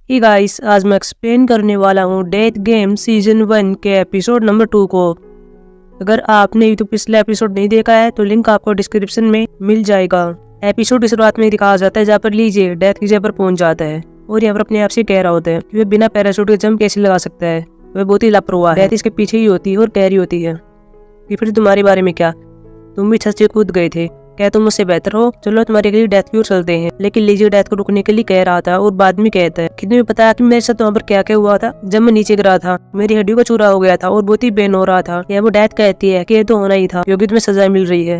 ही guys, आज मैं explain करने वाला हूँ डेथ गेम सीजन 1 के एपिसोड नंबर 2 को। अगर आपने तो पिछला एपिसोड नहीं देखा है तो लिंक आपको डिस्क्रिप्शन में मिल जाएगा। एपिसोड की शुरुआत में दिखाया जाता है जहाँ पर लीजिए डेथ की जगह पर पहुंच जाता है और यहाँ पर अपने आप से कह रहा होता है कि वह बिना पैराशूट के जंप कैसे लगा सकता है। वह बहुत ही लापरवाह है। डेथ इसके पीछे ही होती है और कह रही होती है कि फिर तुम्हारे बारे में क्या, तुम भी छत से कूद गए थे, क्या तुम मुझसे बेहतर हो, चलो तुम्हारे लिए डेथ क्योर चलते हैं। लेकिन लीजिए डेथ को रुकने के लिए कह रहा था और बाद में कहता है कि तुम्हें पता है कि मेरे साथ वहाँ पर क्या क्या हुआ था। जब मैं नीचे गिरा था मेरी हड्डियों का चूरा हो गया था और बहुत ही पेन हो रहा था। या वो डेथ कहती है कि ये तो होना ही था क्योंकि तुम्हें सजा मिल रही है,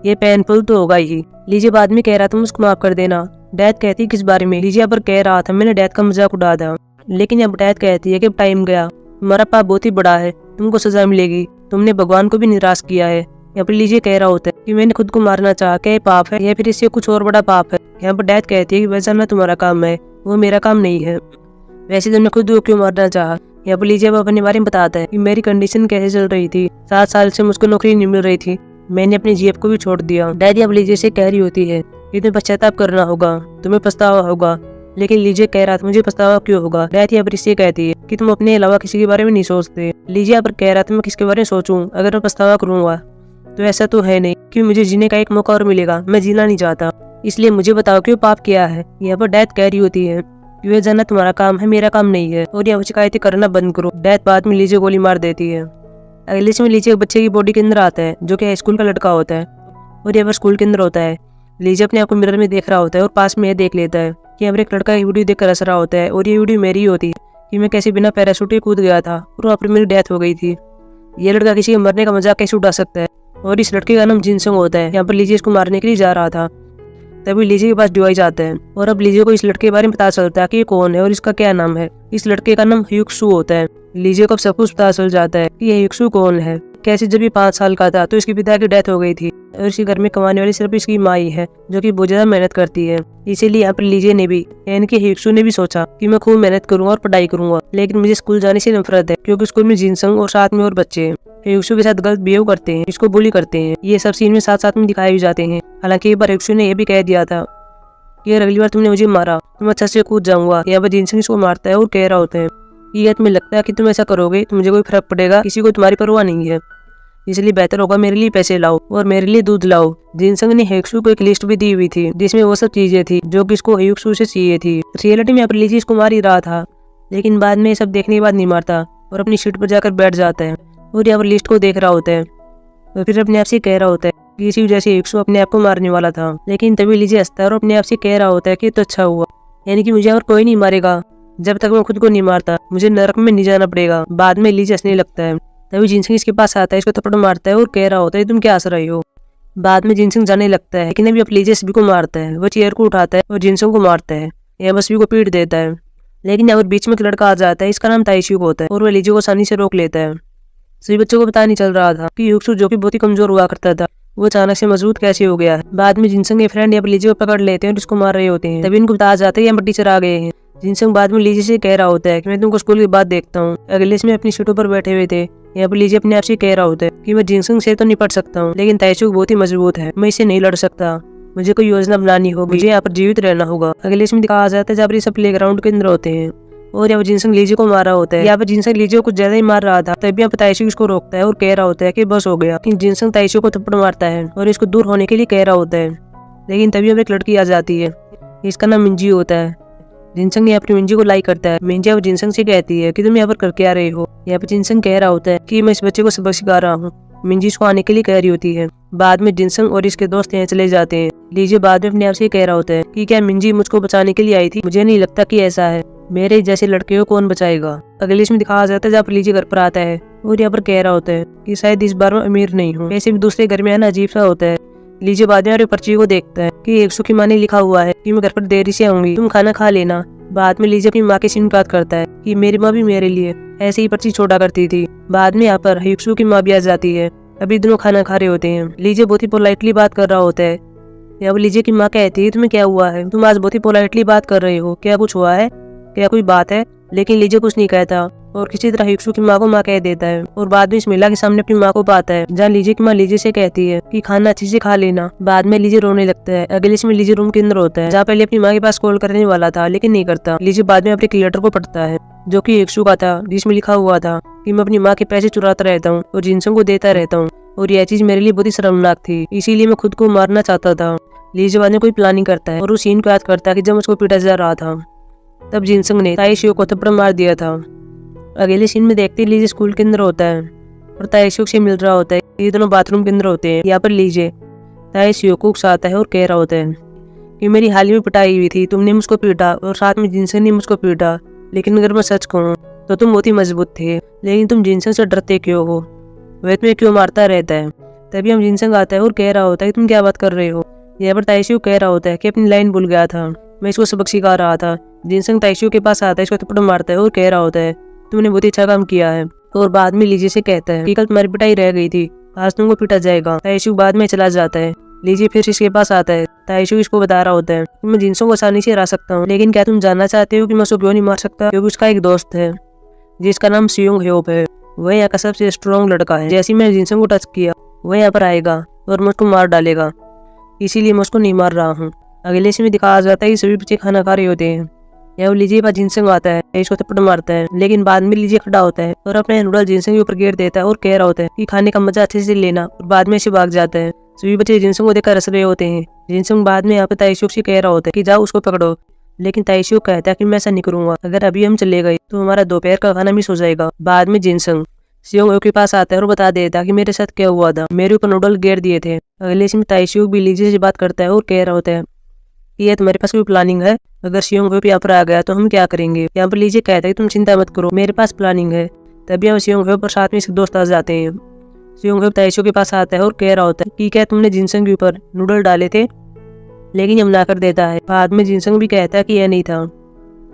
ये पेनफुल तो होगा ही। लीजिए बाद में कह रहा था मुझको माफ कर देना। डेथ कहती किस बारे में। लीजिए पर कह रहा था मैंने डेथ का मजाक उड़ा था। लेकिन अब डेथ कहती है कि टाइम गया, तुम्हारा पाप बहुत ही बड़ा है, तुमको सजा मिलेगी, तुमने भगवान को भी निराश किया है। यहाँ पर लीजिए कह रहा होता है कि मैंने खुद को मारना चाहा, क्या पाप है या फिर इससे कुछ और बड़ा पाप है। यहाँ पर डेथ कहती है कि वैसा ना तुम्हारा काम है, वो मेरा काम नहीं है, वैसे तुमने खुद को क्यों मारना चाहा। यहाँ पर लीजिए अपने बारे में बताता है कि मेरी कंडीशन कैसे चल रही थी, 7 साल से मुझको नौकरी नहीं मिल रही थी, मैंने अपनी जीएफ को भी छोड़ दिया। डेथ यहाँ पर लीजिए से कह रही होती है कि तुम्हें पश्चाताप करना होगा, तुम्हें पछतावा होगा। लेकिन लीजिए कह रहा था मुझे पछतावा क्यों होगा। डेथ यहाँ पर इससे कहती है कि तुम अपने अलावा किसी के बारे में नहीं सोचते। लीजिए यहाँ पर कह रहा था मैं किसके बारे में सोचूं, अगर मैं पछतावा करूंगा तो ऐसा तो है नहीं कि मुझे जीने का एक मौका और मिलेगा, मैं जीना नहीं चाहता, इसलिए मुझे बताओ क्यों पाप किया है। यहाँ पर डेथ कह रही होती है कि वह जानना तुम्हारा काम है, मेरा काम नहीं है, और यहाँ शिकायतें करना बंद करो। डेथ बाद में लीजिए गोली मार देती है। अगले में लीजिए बच्चे की बॉडी के अंदर आता है जो कि स्कूल का लड़का होता है और यहाँ पर स्कूल के अंदर होता है। लीजिए अपने आप को मिरर में देख रहा होता है और पास में यह देख लेता है कि यहाँ पर एक लड़का वीडियो देख कर हंस रहा होता है और ये वीडियो मेरी होती है कि मैं कैसे बिना पैराशूट के कूद गया था और वहाँ पर मेरी डेथ हो गई थी। ये लड़का किसी के मरने का मजाक कैसे उड़ा सकता है। और इस लड़के का नाम जिनसंग होता है। यहाँ पर लीजिए इसको मारने के लिए जा रहा था, तभी लीजिए के पास डिवाइस आता है और अब लीजिए को इस लड़के के बारे में पता चलता है कि ये कौन है और इसका क्या नाम है। इस लड़के का नाम ह्यूक्सू होता है। लीजिए को अब सब कुछ पता चल जाता है कि ये ह्यूक्सू कौन है। कैसे जब ये 5 साल का था तो इसके पिता की डेथ हो गई थी और इसके घर में कमाने वाली सिर्फ इसकी माँ ही है जो कि बहुत ज्यादा मेहनत करती है। इसीलिए यहाँ पर लीजिए ने भी यानी कि ह्यूक्सू ने भी सोचा कि मैं खूब मेहनत करूंगा और पढ़ाई करूंगा, लेकिन मुझे स्कूल जाने से नफरत है क्योंकि स्कूल में जिनसंग और साथ में और बच्चे हैं ह्यूक्सू के साथ गलत बिहेव करते हैं, इसको बुली करते हैं। ये सब सीन में साथ साथ में दिखाए भी जाते हैं। हालांकि एक बार ह्यूक्सू ने यह भी कह दिया था कि अगली बार तुमने मुझे मारा तो मैं छत से कूद जाऊंगा। यहाँ पर जिनसंग इसको मारता है और कह रहा होता है कि तुम्हें लगता है कि तुम ऐसा करोगे तो मुझे कोई फर्क पड़ेगा, किसी को तुम्हारी परवाह नहीं है, इसलिए बेहतर होगा मेरे लिए पैसे लाओ और मेरे लिए दूध लाओ। जिनसंग ने ह्यूक्सू को एक लिस्ट भी दी हुई थी जिसमें वो सब चीजें थी जो कि इसको ह्यूक्सू से चाहिए थी। रियलिटी में यहाँ पर लीजिए इसको मार ही रहा था, लेकिन बाद में सब देखने के बाद नहीं मारता और अपनी सीट पर जाकर बैठ जाता है और यहाँ पर लिस्ट को देख रहा होता है और फिर अपने आप से कह रहा होता है कि इसी वजह से ह्यूक्सू अपने आप को मारने वाला था। लेकिन तभी लीजिए हंसता है और अपने आप से कह रहा होता है कि तो अच्छा हुआ, यानी कि मुझे और कोई नहीं मारेगा, जब तक मैं खुद को नहीं मारता मुझे नरक में नहीं जाना पड़ेगा। बाद में लीजिए हंसने लगता है। तभी जिनसंग इसके पास आता है, इसको थप्पड़ मारता है और कह रहा होता है तुम क्या हंस रही हो। बाद में जिनसंग जाने लगता है लेकिन अभी अब लीजिए सभी को मारता है। वो चेयर को उठाता है और जिनसंग को मारता है या बस सभी को पीट देता है। लेकिन यहाँ पर बीच में एक लड़का आ जाता है, इसका नाम ताइशू होता है और वह लीजिए को आसानी से रोक लेता है। सभी बच्चों को पता नहीं चल रहा था कि ह्यूक्सू जो कि बहुत ही कमजोर हुआ करता था वो अचानक से मजबूत कैसे हो गया है। बाद में जिनसंग के फ्रेंड यहाँ पर लीजिए को पकड़ लेते हैं और उसको मार रहे होते हैं। तभी इनको बता जाता है यहाँ पर टीचर आ गए हैं। जिनसंग बाद में लीजिए से कह रहा होता है कि मैं तुमको स्कूल के बाद देखता हूँ। अगले में अपनी सीटों पर बैठे हुए थे। यहाँ पर लीजिए अपने आप से कह रहा होता है कि मैं जिनसंग से तो निपट सकता हूँ लेकिन ताइशू बहुत ही मजबूत है, मैं इसे नहीं लड़ सकता, मुझे कोई योजना बनानी होगी, मुझे यहाँ पर जीवित रहना होगा। अगले में दिखाया जाता है जब ये सब प्लेग्राउंड के अंदर होते हैं और यहाँ पर जिनसंग लीजिए को मार रहा होता है। यहाँ पर जिनसंग लीजिए को कुछ ज्यादा ही मार रहा था, तभी यहाँ पर ताइशू इसको रोकता है और कह रहा होता है कि बस हो गया। जिनसंग ताइशू को थप्पड़ मारता है और इसको दूर होने के लिए कह रहा होता है। लेकिन तभी अब एक लड़की आ जाती है, इसका नाम मिंजी होता है। जिनसंग यहाँ पर मिंजी को लाइक करता है। मिंजी अब जिनसंग से कहती है कि तुम यहाँ पर कर क्या रहे हो। यहाँ पर जिनसंग कह रहा होता है कि मैं इस बच्चे को सबक सिखा रहा हूँ। मिंजी इसको आने के लिए कह रही होती है। बाद में जिनसंग और इसके दोस्त यहाँ चले जाते हैं। लीजिए बाद में अपने आप से कह रहा होता है कि क्या मिंजी मुझको बचाने के लिए आई थी, मुझे नहीं लगता कि ऐसा है, मेरे जैसे लड़के को कौन बचाएगा। अगले में दिखाया जाता है जहाँ पर लीजिए घर पर आता है और यहाँ पर कह रहा होता है कि शायद इस बार मैं अमीर नहीं हूँ, ऐसे भी दूसरे घर में आना अजीब सा होता है। लीजिए बाद में पर्ची को देखता है कि ह्यूक्सू की माँ ने लिखा हुआ है कि मैं घर पर देरी से आऊंगी, तुम खाना खा लेना। बाद में लीजिए अपनी माँ के सीन बात करता है कि मेरी माँ भी मेरे लिए ऐसे ही पर्ची छोड़ा करती थी। बाद में यहाँ पर ह्यूक्सू की माँ भी आ जाती है। अभी दोनों खाना खा रहे होते हैं। लीजिए बहुत ही पोलाइटली बात कर रहा होता है। यहाँ पर लीजिए की माँ कहती है तुम्हें क्या हुआ है, तुम आज बहुत ही पोलाइटली बात कर रहे हो, क्या कुछ हुआ है, क्या कोई बात है। लेकिन लीजे कुछ नहीं कहता और किसी तरह हिक्सू की माँ को माँ कह देता है और बाद में इस महिला के सामने अपनी माँ को पाता है, जहाँ लीजे की माँ लीजे से कहती है कि खाना अच्छे से खा लेना। बाद में लीजे रोने लगता है। अगले इसमें लीजे रूम के अंदर होता है, जहाँ पहले अपनी माँ के पास कॉल करने वाला था लेकिन नहीं करता। लीजे बाद में अपने एक लेटर को पढ़ता है जो कि हिक्सू का था, जिसमें लिखा हुआ था कि मैं अपनी माँ के पैसे चुराता रहता हूँ और जिनसंग को देता रहता हूँ और यह चीज मेरे लिए बहुत ही शर्मनाक थी, इसीलिए मैं खुद को मारना चाहता था। लीजे बाद में कोई प्लानिंग करता है और उस सीन को याद करता है कि जब उसको पीटा जा रहा था तब जिनसंग ने ताइशियो को थप्पड़ मार दिया था। अगले सीन में देखते लीजे स्कूल के अंदर होता है और ताइशियो से मिल रहा होता है। ये दोनों बाथरूम के अंदर होते हैं। यहाँ पर लीजे ताइशियो को उकसाता है और कह रहा होता है कि मेरी हाल ही में पिटाई हुई थी, तुमने मुझको पीटा और साथ में जिनसंग ने मुझको पीटा, लेकिन अगर मैं सच कहूँ तो तुम बहुत ही मजबूत थे, लेकिन तुम जिनसंग से डरते क्यों हो, वह तुम्हें क्यों मारता रहता है। तभी हम जिनसंग आता है और कह रहा होता है कि तुम क्या बात कर रहे हो। यहाँ पर ताइशियो कह रहा होता है कि अपनी लाइन भूल गया था, मैं इसको सबक सिखा रहा था। जिनसंग ताइशियो के पास आता है, इसको थप्पड़ मारता है और कह रहा होता है तुमने बहुत ही अच्छा काम किया है। और बाद में लीजे से कहता है कि कल तुम्हारी पिटाई रह गई थी, आज तुमको पीटा जाएगा। ताइशियो बाद में चला जाता है। लीजे फिर इसके पास आता है। ताइशियो इसको बता रहा होता है कि मैं जिनसंग को आसानी से हरा सकता हूँ, लेकिन क्या तुम जानना चाहते हो कि मैं उसको क्यों नहीं मार सकता? क्योंकि उसका एक दोस्त है जिसका नाम सियोंग ह्योप है, वह यहाँ का सबसे स्ट्रॉन्ग लड़का है। जैसे ही मैंने जिनसंग को टच किया वह यहाँ पर आएगा और मुझको मार डालेगा, इसीलिए मैं उसको नहीं मार रहा हूँ। अगले से में दिखाया जाता है कि सभी बच्चे खाना खा रहे होते हैं। यहाँ लीजे पास जिनसंग आता है, इसको थप्पड़ मारता है, लेकिन बाद में लीजे खड़ा होता है और अपने नूडल जिनसंग के ऊपर गिर देता है और कह रहा होता है कि खाने का मजा अच्छे से लेना, और बाद में से भाग जाता है। सभी बच्चे जिनसंग को देखकर हंस रहे होते हैं। जिनसंग बाद में यहाँ पे ताइशियो से कह रहा होता है कि जाओ उसको पकड़ो, लेकिन ताइशियो कहता है कि मैं ऐसा नहीं करूंगा, अगर अभी हम चले गए तो हमारा दोपहर का खाना मिस हो जाएगा। बाद में जिनसंग सियोंग के पास आता है और बता देता है कि मेरे साथ क्या हुआ था, मेरे ऊपर नूडल गिर दिए थे। अगले इसमें ताइशियो भी लीजे से बात करता है और कह रहा होता है कि ये तुम्हारे पास कोई प्लानिंग है, अगर सियोंग यहाँ पर आ गया तो हम क्या करेंगे। यहाँ पर लीजे कहता है कि तुम चिंता मत करो, मेरे पास प्लानिंग है। तभी हम सियोंग पर साथ में इसके दोस्त आ जाते हैं। सियोंग ताइशियो के पास आता है और कह रहा होता है कि क्या तुमने जिनसंग के ऊपर नूडल डाले थे, लेकिन यह मना कर देता है। बाद में जिनसंग भी कहता है कि यह नहीं था,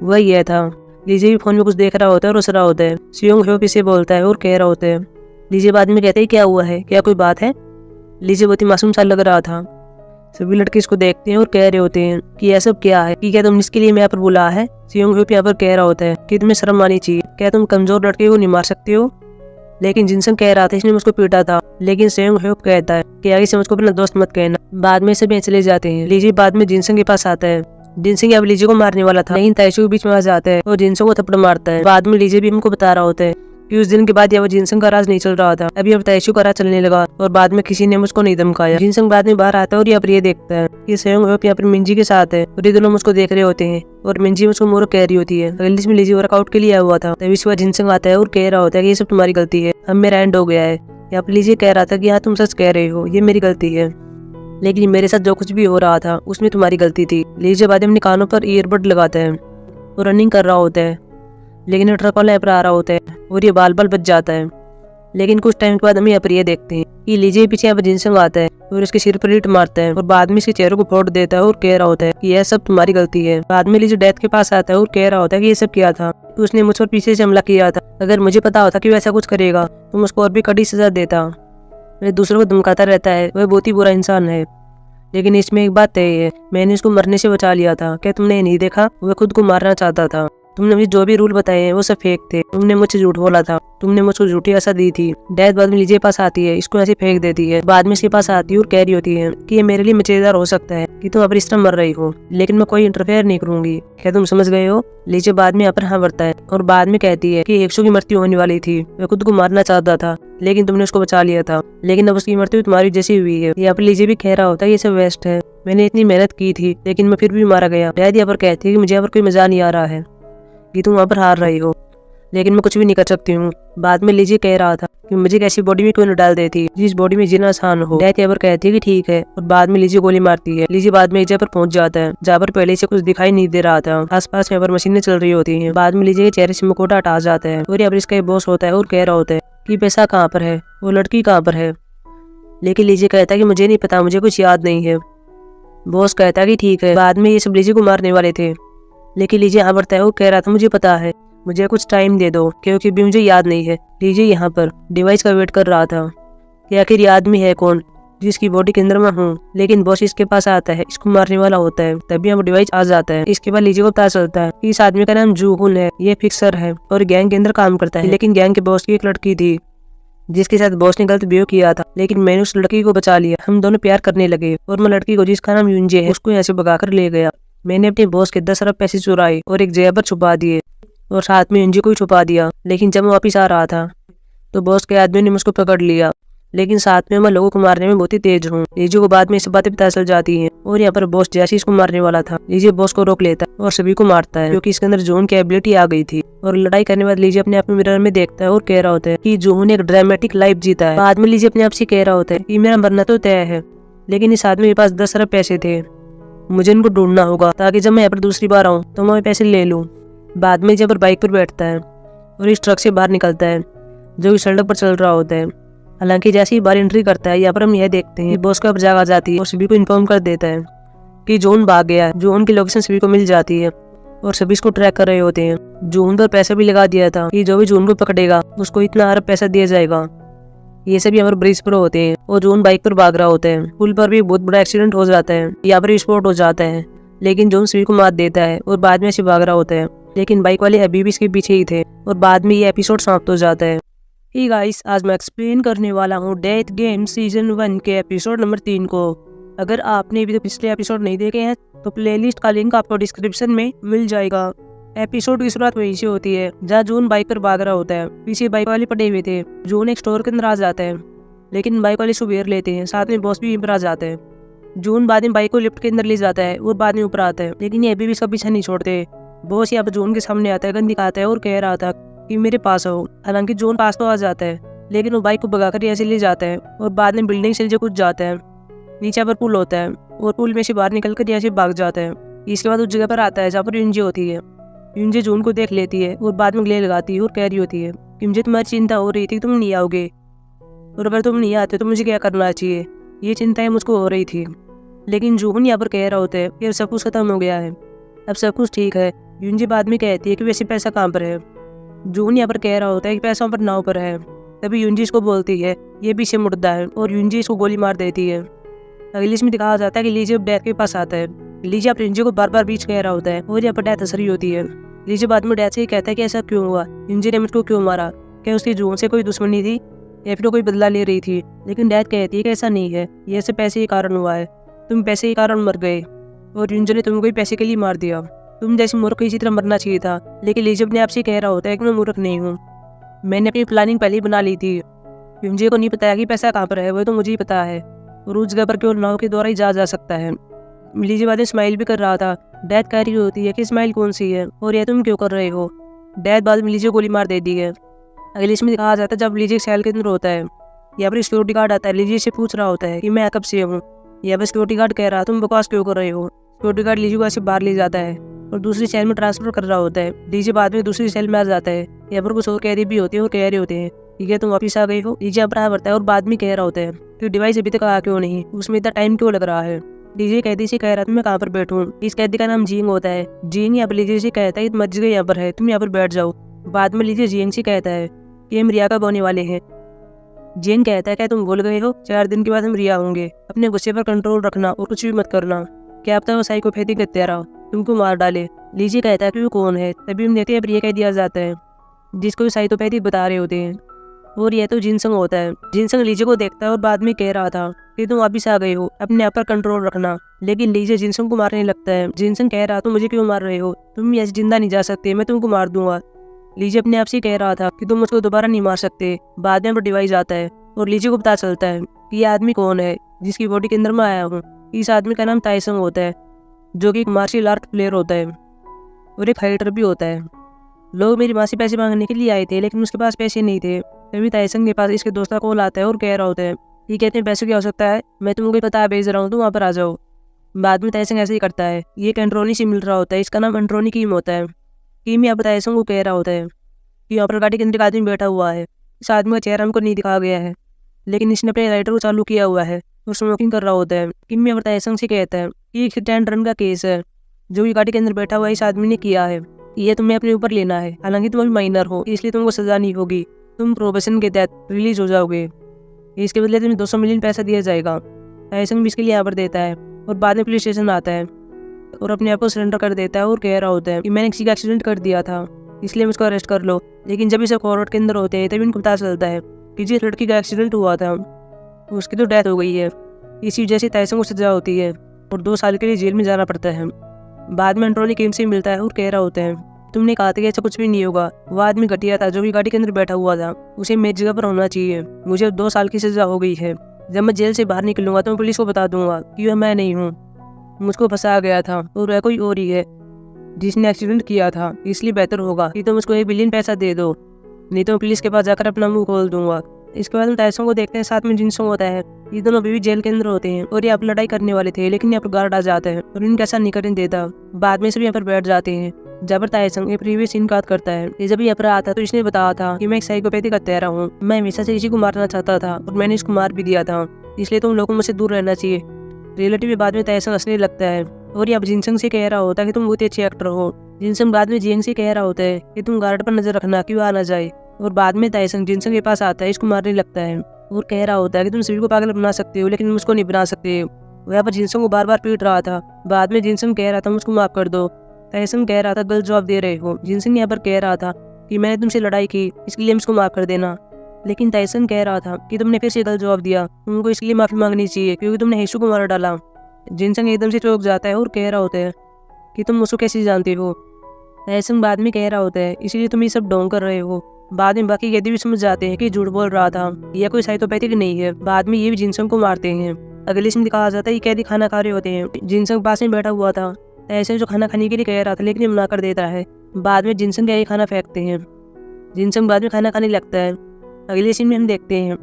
वह यह था। लीजे भी फोन में कुछ देख रहा होता है और हंस रहा होता है। सियोंग ह्योप इसे बोलता है और कह रहा होता है। लीजे बाद में कहते हैं क्या हुआ है, क्या कोई बात है। लीजे बहुत ही मासूम सा लग रहा था। सभी लड़के इसको देखते हैं और कह रहे होते हैं कि यह सब क्या है, कि क्या तुम इसके लिए मैं यहाँ पर बुलाया है। सियोंग ह्योप यहाँ पर कह रहा होता है कि तुम्हें शर्म आनी चाहिए, क्या तुम कमजोर लड़के को नहीं मार सकते हो। लेकिन जिनसंग कह रहा था इसने मुझको पीटा था, लेकिन सियोंग ह्योप कहता है कि आगे से मुझको अपना दोस्त मत कहना। बाद में सभी चले जाते हैं। लीजे बाद में जिनसंग के पास आता है। जिनसंग अब लीजे को मारने वाला था, लेकिन ताइशियो के बीच में आ जाता है और जिनसंग को थप्पड़ मारता है। बाद में लीजे भी हमको बता रहा होता है कि उस दिन के बाद यह जिनसंग का राज नहीं चल रहा था, अभी अब ताइशियो का राज चलने लगा और बाद में किसी ने मुझको नहीं धमकाया। जिनसंग बाद में बाहर आता है और यहाँ पर ये देखता है कि सियोंग ह्योप यहाँ पर मिंजी के साथ है और ये दोनों मुझको देख रहे होते हैं और मिंजी मुझको मोरो कह रही होती है। अगली में लीजे वर्कआउट के लिए आया हुआ था। तभी इसके बाद जिनसंग आता है और कह रहा होता है कि ये सब तुम्हारी गलती है, अब मेरा एंड हो गया है। यहाँ पर लीजे कह रहा था कि हाँ तुम सच कह रहे हो, ये मेरी गलती है, लेकिन मेरे साथ जो कुछ भी हो रहा था उसमें तुम्हारी गलती थी। लीजे बाद में अपने कानों पर ईयरबड लगाता है और रनिंग कर रहा होता है, लेकिन ट्रक वाला यहाँ पर आ रहा होता है और ये बाल बच जाता है। लेकिन कुछ टाइम के बाद हम यहाँ पर ये देखते हैं कि लीजे पीछे यहाँ पर जिनसंग आता है और इसके सिर पर ईंट मारता है और बाद में इसके चेहरे को फोड़ देता है और कह रहा होता है कि यह सब तुम्हारी गलती है। बाद में लीजे डेथ के पास आता है और कह रहा होता है कि ये सब किया था, तो उसने मुझ पर पीछे से हमला किया था। अगर मुझे पता होता कि वैसा कुछ करेगा तो मैं उसको और भी कड़ी सजा देता। वह दूसरों को धमकाता रहता है, वह बहुत ही बुरा इंसान है। लेकिन इसमें एक बात तय है, मैंने उसको मरने से बचा लिया था। क्या तुमने नहीं देखा, वह खुद को मारना चाहता था। तुमने मुझे जो भी रूल बताए हैं वो सब फेक थे, तुमने मुझसे झूठ बोला था, तुमने मुझको झूठी आशा दी थी। डेथ बाद में लीजे पास आती है, इसको ऐसे फेंक देती है। बाद में इसके पास आती है और कह रही होती है कि ये मेरे लिए मजेदार हो सकता है कि तुम अब इस तरह मर रही हो, लेकिन मैं कोई इंटरफेयर नहीं करूंगी। क्या तुम समझ गए हो। लीजे बाद में यहाँ पर हाँ भरता है और बाद में कहती है कि हिक्सू की मृत्यु होने वाली थी, वह खुद को मारना चाहता था, लेकिन तुमने उसको बचा लिया था, लेकिन अब उसकी मृत्यु तुम्हारी जैसी हुई है। यहाँ पर लीजे भी कह रहा होता है ये सब वेस्ट है, मैंने इतनी मेहनत की थी लेकिन मैं फिर भी मारा गया। डेथ यहाँ पर कहती है कि मुझे यहाँ पर कोई मजा नहीं आ रहा है कि तुम वहाँ पर हार रही हो, लेकिन मैं कुछ भी नहीं कर सकती हूँ। बाद में लीजे कह रहा था कि मुझे कैसी बॉडी में क्यों न डाल देती जिस बॉडी में जीना आसान हो। डेथ यहाँ पर कहती है कि ठीक है और बाद में लीजे गोली मारती है। लीजे बाद में एक जगह पर पहुंच जाता है जहाँ पर पहले से कुछ दिखाई नहीं दे रहा था। आसपास यहाँ पर मशीनें चल रही होती हैं। बाद में लीजे के चेहरे से मुखौटा हटा जाता है और यहाँ पर इसका बॉस होता है और कह रहा होता है कि पैसा कहाँ पर है, वो लड़की कहाँ पर है। लेकिन लीजे कहता है कि मुझे नहीं पता, मुझे कुछ याद नहीं है। बॉस कहता है कि ठीक है। बाद में ये सब लीजे को मारने वाले थे, लेकिन लीजे यहाँ बढ़ता है और कह रहा था मुझे पता है, मुझे कुछ टाइम दे दो क्योंकि भी मुझे याद नहीं है। लीजे यहाँ पर डिवाइस का वेट कर रहा था कि आखिर ये आदमी है कौन जिसकी बॉडी के अंदर मैं हूँ। लेकिन बॉस इसके पास आता है, इसको मारने वाला होता है। तभी यहाँ पर डिवाइस आ जाता है। इसके बाद लीजी को पता चलता है कि इस आदमी का नाम जूहुन है, ये फिक्सर है और गैंग के अंदर काम करता है। लेकिन गैंग के बॉस की एक लड़की थी जिसके साथ बॉस ने गलत बिहेव किया था, लेकिन मैंने उस लड़की को बचा लिया। हम दोनों प्यार करने लगे और मैं लड़की को, जिसका नाम यूंजे है, उसको यहाँ से भगा कर ले गया। मैंने अपने बॉस के 10 अरब पैसे चुराए और एक जगह पर छुपा दिए और साथ में यूंजे को भी छुपा दिया। लेकिन जब मैं वापिस आ रहा था तो बॉस के आदमी ने मुझको पकड़ लिया। लेकिन साथ में मैं लोगों को मारने में बहुत ही तेज हूँ। लीजू को बाद में सब बातें पता चल जाती हैं और यहाँ पर बॉस जैसे इसको मारने वाला था, लीजी बॉस को रोक लेता है और सभी को मारता है, क्योंकि इसके अंदर जोन की एबिलिटी आ गई थी। और लड़ाई करने बाद लीजी अपने आप में मिरर में देखता है और कह रहा होता है कि जोन ने एक ड्रामेटिक लाइफ जीता है। बाद में लीजी अपने आप से कह रहा होता है कि मेरा मरना तो तय है, लेकिन इस आदमी के पास 10 अरब पैसे थे, मुझे इनको ढूंढना होगा ताकि जब मैं यहाँ पर दूसरी बार आऊँ तो मैं पैसे ले लूँ। बाद में जब बाइक पर बैठता है और इस ट्रक से बाहर निकलता है जो इस सड़क पर चल रहा होता है। हालांकि जैसे ही बाहर एंट्री करता है, यहाँ पर हम यह देखते हैं कि बॉस का जाग आ जाती है और सभी को इन्फॉर्म कर देता है कि जोन भाग गया है। जोन की लोकेशन सभी को मिल जाती है और सभी इसको ट्रैक कर रहे होते हैं। जोन पर पैसा भी लगा दिया था कि जो भी जोन को पकड़ेगा उसको इतना अरब पैसा दिया जाएगा। ये सभी हमारे ब्रिज पर होते हैं और जोन बाइक पर भाग रहा होता है। पुल पर भी बहुत बड़ा एक्सीडेंट हो जाता है, यहाँ पर स्पॉट हो जाता है, लेकिन जोन सभी को मार देता है और बाद में ऐसे भाग रहा होता है। लेकिन बाइक वाले अभी भी इसके पीछे ही थे और बाद में ये एपिसोड समाप्त हो जाता है। हे गाइस, आज मैं एक्सप्लेन करने वाला हूँ डेथ गेम सीजन 1 के एपिसोड नंबर 3 को। अगर आपने अभी तो पिछले एपिसोड नहीं देखे हैं तो प्लेलिस्ट का लिंक आपको डिस्क्रिप्शन में मिल जाएगा। एपिसोड की शुरुआत वहीं से होती है जहाँ जून बाइक पर भाग रहा होता है। पीछे बाइक वाले पड़े हुए थे। जून एक स्टोर के अंदर आ जाता है, लेकिन बाइक वाले इसको घेर लेते हैं। साथ में बॉस भी ऊपर आ जाता है। जून बाद में बाइक को लिफ्ट के अंदर ले जाता है और बाद में ऊपर आता है, लेकिन ये अभी भी इसका पीछा नहीं छोड़ते। बॉस यहाँ पर जून के सामने आता है, गन दिखाता है और कह रहा था कि मेरे पास आओ। हालांकि जून पास तो आ जाता है, लेकिन वो बाइक को भगाकर ऐसे ले जाता है और बाद में बिल्डिंग से नीचे कूद जाता है। नीचे पर पुल होता है और पुल में से बाहर निकलकर ऐसे भाग जाता है। इसके बाद उस जगह पर आता है जहाँ पर यूंजे होती है। यूंजे जून को देख लेती है और बाद में गले लगाती है और कह रही होती है कि मुझे तुम्हारी चिंता हो रही थी, तुम नहीं आओगे, और अगर तुम नहीं आते तो मुझे क्या करना चाहिए, ये चिंताएं मुझको हो रही थी। लेकिन जून यहाँ पर कह रहा होता है कि सब कुछ खत्म हो गया है, अब सब कुछ ठीक है। यूंजे बाद में कहती है कि वैसे पैसा कहाँ पर है। जून यहाँ पर कह रहा होता है कि पैसा पर नाव पर है। तभी यूंजी इसको बोलती है, ये पीछे मुड़ता है और यूंजी इसको गोली मार देती है। अगली इसमें दिखाया जाता है कि लीजे डैथ के पास आता है। लीजे अपने यूंजी को बार बार बीच कह रहा होता है और यहाँ पर डैथ असर होती है। लीजे बाद में डैथ से ही कहता है कि ऐसा क्यों हुआ, यूंजी ने मुझको क्यों मारा, क्या उसकी जून से कोई दुश्मनी थी या फिर कोई बदला ले रही थी। लेकिन डैथ कहती है कि ऐसा नहीं है, ये सब पैसे के कारण हुआ है, तुम पैसे के कारण मर गए और यूंजी ने तुमको पैसे के लिए मार दिया। तुम जैसे मूर्ख इसी तरह मरना चाहिए था। लेकिन लीजे अपने आप से कह रहा होता है कि मैं मूर्ख नहीं हूँ, मैंने अपनी प्लानिंग पहले ही बना ली थी। यूंजे को नहीं पता कि पैसा कहाँ पर है, वो तो मुझे ही पता है, और उस जगह पर केवल नाव के द्वारा ही जा सकता है। लीजे बाद में स्माइल भी कर रहा था। डैथ कह रही होती है कि स्माइल कौन सी है और यह तुम क्यों कर रहे हो। डैथ बाद में लीजे गोली मार देती है। अगले इसमें दिखाया जाता है जब लीजे सेल के अंदर होता है, यहाँ पर सिक्योरिटी गार्ड आता है। लीजे से पूछ रहा होता है कि मैं कब से हूँ। यहाँ पर सिक्योरिटी गार्ड कह रहा तुम बकवास क्यों कर रहे हो। सिक्योरिटी गार्ड लीजे को ऐसे बाहर ले जाता है और दूसरी सेल में ट्रांसफर कर रहा होता है। लीजे बाद में दूसरी सेल में आ जाता है। यहाँ पर कुछ और कैदी भी होते हैं और कह रहे होते हैं ठीक है तुम वापिस आ गए हो। लीजे अपना बढ़ता है और बाद में कह रहा होता है कि डिवाइस अभी तक आया क्यों नहीं, उसमें इतना टाइम क्यों लग रहा है। लीजे कैदी से कह रहा था मैं कहाँ पर बैठूं। इस कैदी का नाम जींग होता है। जींग यहाँ पर लीजे से कहता है मस्जिद यहाँ पर है, तुम यहाँ पर बैठ जाओ। बाद में लीजे जींग से कहता है कि हम रिया कब होने वाले हैं। जींग कहता है क्या तुम भूल गए हो, 4 दिन के बाद हम रिया होंगे। अपने गुस्से पर कंट्रोल रखना और कुछ भी मत करना, क्या अब तक वो साइकोपैथिक हत्यारा तुमको मार डाले। लीजे कहता है कि वो कौन है। तभी हम देखते हैं रिया कह दिया जाता है जिसको साइकोपैथिक बता रहे होते हैं, और यह तो जिनसंग होता है। जिनसंग लीजे को देखता है और बाद में कह रहा था कि तुम वापिस आ गए हो, अपने आप पर कंट्रोल रखना। लेकिन लीजे जिनसंग को मारने लगता है। जिनसंग कह रहा तुम मुझे क्यों मार रहे हो, तुम ऐसे जिंदा नहीं जा सकते, मैं तुमको मार दूंगा। लीजे अपने आप से कह रहा था कि तुम मुझको दोबारा नहीं मार सकते। बाद में डिवाइस आता है और लीजे को पता चलता है कि ये आदमी कौन है जिसकी बॉडी के अंदर मैं आया हूँ। इस आदमी का नाम ताइसंग होता है, जो कि एक मार्शल आर्ट प्लेयर होता है और एक फाइटर भी होता है। लोग मेरी माँ से पैसे मांगने के लिए आए थे, लेकिन उसके पास पैसे नहीं थे। तभी ताइसंग के पास इसके दोस्त का कॉल आता है और कह रहा होता है ये कहते हैं पैसों की आवश्यकता है, मैं तुमको पता भेज रहा हूँ, तुम वहाँ पर आ जाओ। बाद में ताइसंग ऐसे ही करता है। ये एक एंड्रोनी से मिल रहा होता है, इसका नाम एंड्रोनी कीम होता है। कीम यहाँ पर ताइसंग को कह रहा होता है कि यहाँ पर गाड़ी के अंदर एक आदमी बैठा हुआ है। इस आदमी का चेहरा हमको नहीं दिखाया गया है, लेकिन इसने अपने राइटर को चालू किया हुआ है और स्मोकिंग कर रहा होता है। कीम यहाँ पर ताइसंग से कहता है कि एक हिट एंड रन का केस है जो कि गाड़ी के अंदर बैठा हुआ इस आदमी ने किया है, ये तुम्हें अपने ऊपर लेना है। हालांकि तुम अभी माइनर हो, इसलिए तुमको सजा नहीं होगी, तुम प्रोबेशन के तहत रिलीज हो जाओगे। इसके बदले तुम्हें 200 मिलियन पैसा दिया जाएगा। ताइसंग भी इसके लिए यहाँ पर देता है और बाद में पुलिस स्टेशन आता है और अपने आप को सरेंडर कर देता है और कह रहा होता है कि मैंने किसी का एक्सीडेंट कर दिया था, इसलिए मुझको अरेस्ट कर लो। लेकिन जब इसे कोर्ट के अंदर होते हैं तभी इनको पता चलता है कि जिस लड़की का एक्सीडेंट हुआ था उसकी तो डेथ हो गई है। इसी वजह से ताइसंग को सजा होती है और 2 साल के लिए जेल में जाना पड़ता है। बाद में एंड्रोनी किम से मिलता है और कह रहा होता है तुमने कहा था कि ऐसा कुछ भी नहीं होगा। वो आदमी घटिया था जो भी गाड़ी के अंदर बैठा हुआ था, उसे मेरी जगह पर होना चाहिए। मुझे अब 2 साल की सजा हो गई है। जब मैं जेल से बाहर निकलूंगा तो मैं पुलिस को बता दूंगा कि वह मैं नहीं हूँ, मुझको फंसाया गया था और वह कोई और ही है जिसने एक्सीडेंट किया था। इसलिए बेहतर होगा कि तुम उसको 1 बिलियन पैसा दे दो, नहीं तो मैं पुलिस के पास जाकर अपना मुंह खोल दूंगा। इसके बाद हम ताइसंग को देखते हैं, साथ में जिनसंग होता है। ये दोनों अभी भी जेल के अंदर होते हैं और ये आप लड़ाई करने वाले थे, लेकिन यहाँ पर गार्ड आ जाते हैं और इनका ऐसा नहीं करने देता। बाद में सभी यहाँ पर बैठ जाते हैं। जब ताइसंग ये प्रीवियस सीन याद करता है कि जब यहाँ पर आता तो इसने बताया था कि मैं एक साइकोपैथिक हत्यारा हूँ। मैं हमेशा से किसी को मारना चाहता था और मैंने इसको मार भी दिया था, इसलिए तुम लोगों को मुझसे दूर रहना चाहिए। रिलेटिव बाद में ताइसंग हंसने लगता है और यहाँ जिनसंग से कह रहा होता है कि तुम बहुत ही अच्छे एक्टर हो। जिनसंग बाद में जिंग से कह रहा होता है कि तुम गार्ड पर नजर रखना कि वो आ ना जाए। और बाद में ताइसंग जिनसंग के पास आता है, इसको मारने लगता है और कह रहा होता है कि तुम सभी को पागल बना सकते हो लेकिन मुझको नहीं बना सकते। वहाँ पर जिनसंग को बार बार पीट रहा था। बाद में जिनसंग कह रहा था मुझको माफ कर दो। ताइसंग कह रहा था गलत जवाब दे रहे हो। जिनसंग यहाँ पर कह रहा था कि मैंने तुमसे लड़ाई की, इसके लिए मुझको माफ कर देना। लेकिन ताइसंग कह रहा था कि तुमने फिर से गलत जवाब दिया, तुमको इसके लिए माफी मांगनी चाहिए क्योंकि तुमने हेशु को मार डाला। जिनसंग एकदम से चौंक जाता है और कह रहा होता है कि तुम मुझको कैसे जानते हो। ताइसंग बाद में कह रहा होता है इसीलिए तुम ये सब ढोंग कर रहे हो। बाद में बाकी कैदी भी समझ जाते हैं कि झूठ बोल रहा था, यह कोई साइकोपैथिक नहीं है। बाद में ये भी जिनसंग को मारते हैं। अगले सीन दिखाया जाता है ये कैदी खाना खा रहे होते हैं। जिनसंग पास में बैठा हुआ था, ताइसंग जो खाना खाने के लिए कह रहा था लेकिन ये मना कर देता है। बाद में जिनसंग ये खाना फेंकते हैं। जिनसंग बाद में खाना खाने लगता है। अगले सीन में हम देखते हैं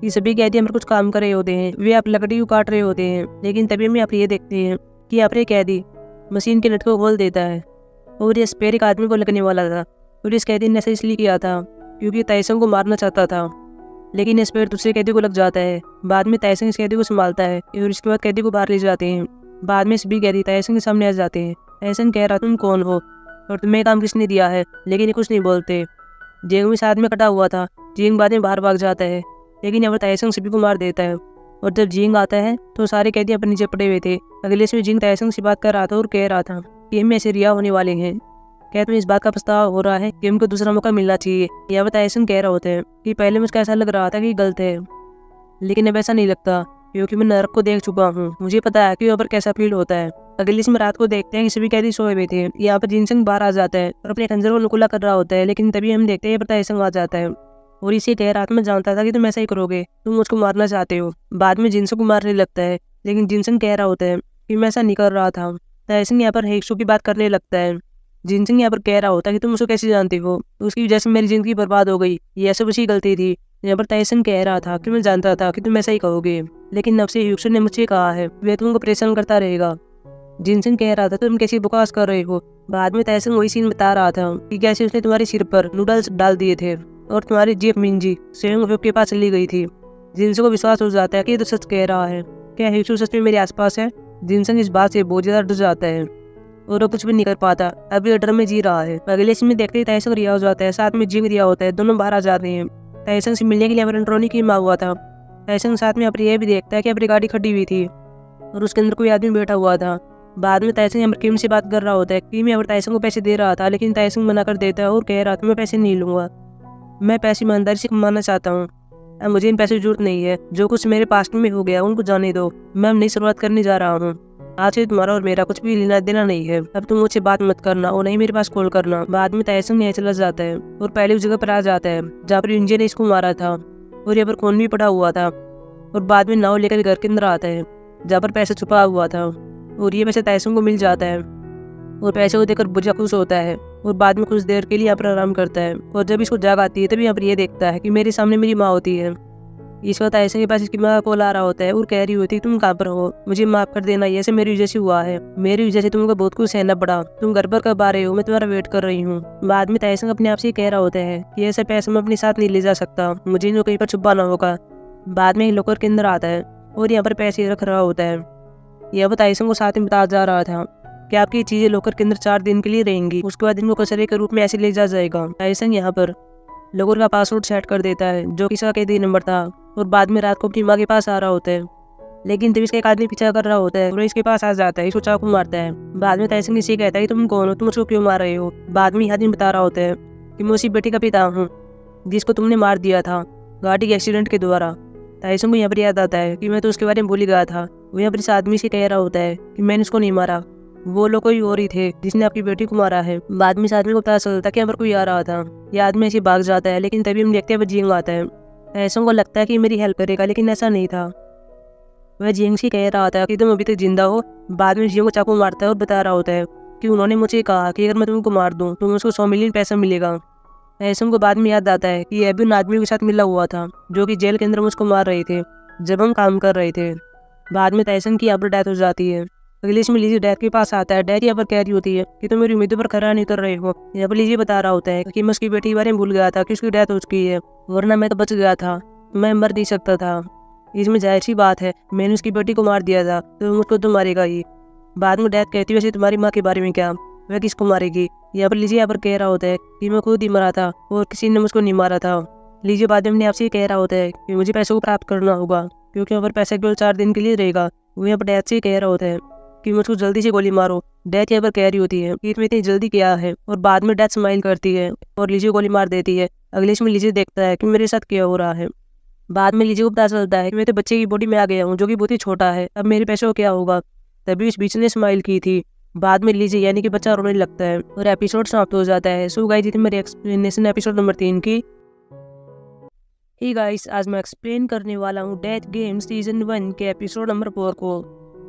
कि सभी कैदी यहाँ पर कुछ काम कर रहे होते हैं। वे आप लकड़ी को काट रहे होते हैं, लेकिन तभी हम यहाँ पर ये देखते हैं कि यहाँ पर कैदी मशीन के नट को खोल देता है और ये स्पेयर एक आदमी को लगने वाला था। और इस कैदी ने ऐसा इसलिए किया था क्योंकि ताइसंग को मारना चाहता था, लेकिन इस पेड़ दूसरे कैदी को लग जाता है। बाद में ताइसंग इस कैदी को संभालता है और इसके बाद कैदी को बाहर ले जाते हैं। बाद में सभी कैदी ताइसंग के सामने आ जाते हैं। ताइसंग कह रहा तुम कौन हो और तुम्हें काम किसने दिया है, लेकिन ये कुछ नहीं बोलते। जिंग भी साथ में कटा हुआ था। जिंग बाद में बाहर भाग जाता है, लेकिन यहाँ पर ताइसंग सभी को मार देता है। और जब जिंग आता है तो सारे कैदी अपने नीचे पड़े हुए थे। अगले से जिंग ताइसंग से बात कर रहा था और कह रहा था कि हम ऐसे रिहा होने वाले हैं, क्या तुम्हें इस बात का पछतावा हो रहा है कि हमको दूसरा मौका मिलना चाहिए। यहाँ पर ताइसंग कह रहा होता है कि पहले मुझको ऐसा लग रहा था कि गलत है, लेकिन अब ऐसा नहीं लगता क्योंकि मैं नरक को देख चुका हूँ। मुझे पता है कि यहाँ पर कैसा फील होता है। अगले इसमें रात को देखते हैं कि सभी कैदी सोए हुए थे। यहाँ पर जिनसंग बाहर आ जाता है और अपने खंजर को नुकुला कर रहा होता है, लेकिन तभी हम देखते हैं ताइसंग आ जाता है और इसे कह रहा था मैं जानता था कि तुम ऐसा ही करोगे, तुम मुझको मारना चाहते हो। बाद में जिनसंग को मारने लगता है, लेकिन जिनसंग कह रहा होता है कि मैं ऐसा नहीं कर रहा था। ताइसंग यहाँ पर हेक्सू की बात करने लगता है। जिनसंग यहाँ पर कह रहा होता है कि तुम उसको कैसे जानते हो, उसकी वजह से मेरी जिंदगी बर्बाद हो गई, ये सब उसकी गलती थी। यहाँ पर ताइसंग कह रहा था कि मैं जानता था कि तुम ऐसा ही कहोगे, लेकिन अब से हेक्सू ने मुझसे कहा है वह तुमको परेशान करता रहेगा। जिनसंग कह रहा था तुम कैसी बकवास कर रहे हो। बाद में ताइसंग वही सीन बता रहा था कि कैसे उसने तुम्हारे सिर पर नूडल्स डाल दिए थे और तुम्हारी जेब मिंजी स्वयं के पास चली गई थी। जिनसंग को विश्वास हो जाता है कि ये तो सच कह रहा है, क्या हेक्सू सच में मेरे आसपास है। जिनसंग इस बात से बहुत ज्यादा डर जाता है और वो कुछ भी नहीं कर पाता, अब ये डर में जी रहा है। अगले सीन में देखते ही ताइसंग रिहा हो जाता है, साथ में जिंग रिहा होता है, दोनों बाहर आ जाते हैं। ताइसंग से मिलने के लिए एंड्रोनी की माँ हुआ था। ताइसंग साथ में अपनी यह भी देखता है कि अपनी गाड़ी खड़ी हुई थी और उसके अंदर कोई आदमी बैठा हुआ था। बाद में ताइसंग यहाँ पर किम से बात कर रहा होता है। किम यहाँ पर ताइसंग को पैसे दे रहा था, लेकिन ताइसंग मना कर देता है और कह रहा था मैं पैसे नहीं लूंगा, मैं पैसे ईमानदारी से कमाना चाहता हूँ, अब मुझे इन पैसों की जरूरत नहीं है। जो कुछ मेरे पास्ट में हो गया उनको जाने दो, मैं अब नई शुरुआत करने जा रहा हूँ। आज से तुम्हारा और मेरा कुछ भी लेना देना नहीं है, अब तुम मुझसे बात मत करना और नहीं मेरे पास कॉल करना। बाद में ताइसंग यहाँ चला जाता है और पहले उस जगह पर आ जाता है जहाँ पर इंजन ने इसको मारा था और यहाँ पर खून भी पड़ा हुआ था। और बाद में नाव लेकर घर के अंदर आता है जहाँ पर पैसा छुपा हुआ था और ये पैसे ताइसंग को मिल जाता है और पैसे को देखकर बुझा खुश होता है और बाद में कुछ देर के लिए यहाँ पर आराम करता है। और जब इसको जाग आती है तभी यहाँ पर ये देखता है कि मेरे सामने मेरी माँ होती है। इस वक्त ताइसंग के पास इसकी माँ का कॉल आ रहा होता है और कह रही होती है तुम कहाँ पर हो, मुझे माफ कर देना, ये सब मेरी वजह से हुआ है, मेरी वजह से तुमको बहुत कुछ सहना पड़ा, तुम घर पर कब आ रहे हो, मैं तुम्हारा वेट कर रही हूँ। बाद में ताइसंग अपने आप से कह रहा होता है कि ऐसा पैसा मैं अपने साथ नहीं ले जा सकता, मुझे इनको कहीं पर छुपाना होगा। बाद में लॉकर के अंदर आता है और यहाँ पर पैसे रख रहा होता है। यह ताइसंग को साथ में बता जा रहा था कि आपकी चीजें लॉकर के अंदर 4 दिन के लिए रहेंगी, उसके बाद इनको कचरे के रूप में ऐसे ले जा जाएगा। ताइसंग यहाँ पर लोगों का पासवर्ड सेट कर देता है जो कि इसका कैदी नंबर था, और बाद में रात को अपनी माँ के पास आ रहा होता है। लेकिन तभी इसका एक आदमी पीछा कर रहा होता है और इसके पास आ जाता है, इसको चाकू मारता है। बाद में तैसन इसे कहता है कि तुम कौन हो, तुम उसको क्यों मार रहे हो। बाद में आदमी बता रहा होता है कि मैं उसी बेटी का पिता हूँ जिसको तुमने मार दिया था गाड़ी के एक्सीडेंट के द्वारा। ताइसन को यहाँ पर याद आता है कि मैं तो उसके बारे में भूल ही गया था। वो यहाँ पर इस आदमी से कह रहा होता है कि मैंने उसको नहीं मारा, वो लोग कोई और ही थे जिसने आपकी बेटी को मारा है। बाद में इस आदमी को पता चलता है कि यहाँ पर कोई आ रहा था। ये आदमी ऐसे भाग जाता है, लेकिन तभी हम देखते हैं वो जिंग आता है। ताइसन को लगता है कि मेरी हेल्प करेगा, लेकिन ऐसा नहीं था। वह जिंग से कह रहा था कि तुम अभी तक जिंदा हो। बाद में जिंग को चाकू मारता है और बता रहा होता है कि उन्होंने मुझे कहा कि अगर मैं तुमको मार दूं तो मुझको 100 मिलियन पैसा मिलेगा। ताइसन को बाद में याद आता है कि यह भी उन आदमियों के साथ मिला हुआ था जो कि जेल के अंदर मुझको मार रहे थे जब हम काम कर रहे थे। बाद में ताइसन की यहाँ पर डेथ हो जाती है। अगले इसमें लीजी डैड के पास आता है। डैड यहाँ पर कह रही होती है कि तुम मेरी उम्मीदों पर खरा नहीं उतर रहे हो। यहाँ पर लीजी बता रहा होता है कि मैं उसकी बेटी के बारे में भूल गया था कि उसकी डेथ हो चुकी है, वरना मैं तो बच गया था, मैं मर नहीं सकता था। इसमें जाहिर सी बात है, मैंने उसकी बेटी को मार दिया था तो मुझको तो मारेगा ही। बाद में डैड कहती है वैसे तुम्हारी माँ के बारे में क्या, वह किसको मारेगी। यहाँ पर लीजी यहाँ पर कह रहा होता है कि मैं खुद ही मरा था और किसी ने मुझको नहीं मारा था। लीजी बाद में अपने आप से कह रहा होता है कि मुझे पैसों को प्राप्त करना होगा क्योंकि यहाँ पर पैसा केवल 4 दिन के लिए रहेगा। वो यहाँ पर डैड से कह रहा होता है कि मुझको जल्दी से गोली मारो। डैड यहाँ पर कह रही होती है कि तुम्हें इतनी जल्दी क्या है, और बाद में डैड स्माइल करती है और लीजी गोली मार देती है। अगले इसमें लीजी देखता है कि मेरे साथ क्या हो रहा है। बाद में लीजी को पता चलता है कि मैं तो बच्चे की बॉडी में आ गया हूँ जो कि बहुत ही छोटा है, अब मेरे पैसों को क्या होगा। तभी इस बीच ने स्माइल की थी। बाद में लीजी यानी कि बच्चा रोने लगता है और एपिसोड समाप्त हो जाता है। सो गाइस, ये थी मेरी एक्सप्लेनेशन एपिसोड नंबर 3 की। ही गाइस, आज मैं एक्सप्लेन करने वाला हूँ डेथ गेम सीजन 1 के एपिसोड नंबर 4 को।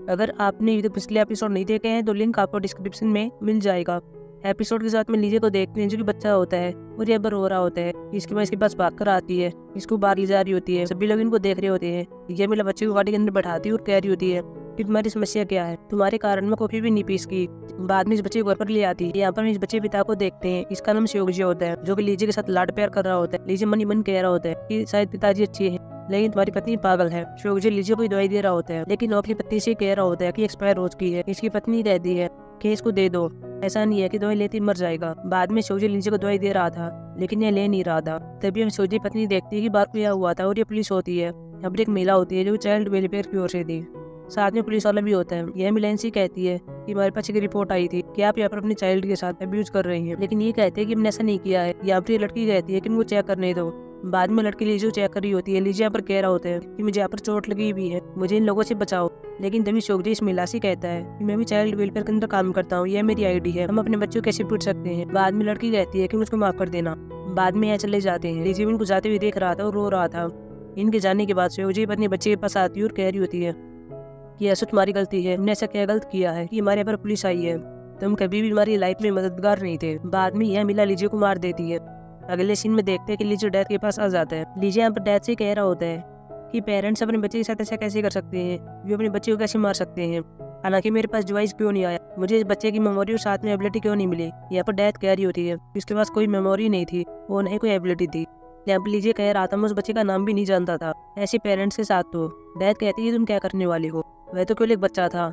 अगर आपने ये तो पिछले एपिसोड नहीं देखे हैं तो लिंक आपको डिस्क्रिप्शन में मिल जाएगा। एपिसोड के साथ में लीजे को देखते हैं जो कि बच्चा होता है और यहाँ पर रो रहा होता है। इसके बाद इसके पास भाग कर आती है, इसको बाहर ले जा रही होती है। सभी लोग इनको देख रहे होते हैं। ये मेरा बच्चे को गाड़ी के अंदर बैठाती है और कह रही होती है कि तुम्हारी समस्या क्या है, तुम्हारे कारण मैं कॉफी भी नहीं पी सकी। बाद में इस बच्चे को घर पर ले आती है। यहाँ पर इस बच्चे पिता को देखते हैं। इसका नाम शिवजी होता है जो कि लीजे के साथ लाड प्यार कर रहा होता है। लीजे मन ही मन कह रहा होता है कि शायद पिताजी अच्छे हैं लेकिन तुम्हारी पत्नी पागल है। शिवजी लीजे को दवाई दे रहा होता है, लेकिन वो अपनी पत्नी से कह रहा होता है कि एक्सपायर हो चुकी है। इसकी पत्नी कहती है कि इसको दे दो, ऐसा नहीं है कि दवाई लेती मर जाएगा। बाद में शिवजी लीजे को दवाई दे रहा था लेकिन ये ले नहीं रहा था। तभी हम शिवजी पत्नी देखती है कि बाहर क्या हुआ था और ये पुलिस होती है। यहाँ पर एक महिला होती है जो चाइल्ड वेलफेयर की ओर से थी, साथ में पुलिस वाला भी होता है। यह मिलेंसी कहती है कि हमारे पास एक रिपोर्ट आई थी कि आप यहाँ पर अपने चाइल्ड के साथ अब्यूज कर रही हैं, लेकिन ये कहते हैं कि हमने ऐसा नहीं किया है। यहाँ पर लड़की कहती है कि मुझे चेक करने दो। बाद में लड़की लीजो चेक कर रही होती है। लीजे यहाँ पर कह रहा होता है कि मुझे यहाँ पर चोट लगी हुई है, मुझे इन लोगों से बचाओ। लेकिन तभी शिवजी इस महिला से कहता है कि मैं भी चाइल्ड वेलफेयर के अंदर काम करता हूँ, यह मेरी आईडी है, हम अपने बच्चों को कैसे पूछ सकते हैं। बाद में लड़की कहती है कि मुझको माफ कर देना। बाद में यहाँ चले जाते हैं। लीजे इनको जाते हुए देख रहा था और रो रहा था। इनके जाने के बाद शिवजी अपने बच्चे के पास आती है और कह रही होती है कि ऐसा तुम्हारी गलती है, हमने ऐसा क्या गलत किया है कि हमारे यहाँ पर पुलिस आई है, तुम कभी भी हमारी लाइफ में मददगार नहीं थे। बाद में यह मिला लीजे को मार देती है। अगले सीन में देखते हैं कि लीजे डैड के पास आ जाता है। लीजे यहाँ पर डैड से कह रहा होता है कि पेरेंट्स अपने बच्चे के साथ ऐसा कैसे कर सकते हैं, वे अपने बच्चे को कैसे मार सकते हैं, हालांकि मेरे पास डिवाइस क्यों नहीं आया, मुझे इस बच्चे की मेमोरी और साथ में एबिलिटी क्यों नहीं मिली। यहाँ पर डैड कह रही होती है कि उसके पास कोई मेमोरी नहीं थी और नहीं कोई एबिलिटी थी। यहाँ पर लीजे कह रहा था मैं उस बच्चे का नाम भी नहीं जानता था। ऐसे पेरेंट्स के साथ तो डैड कहती है तुम क्या करने वाली हो, वह तो केवल एक बच्चा था,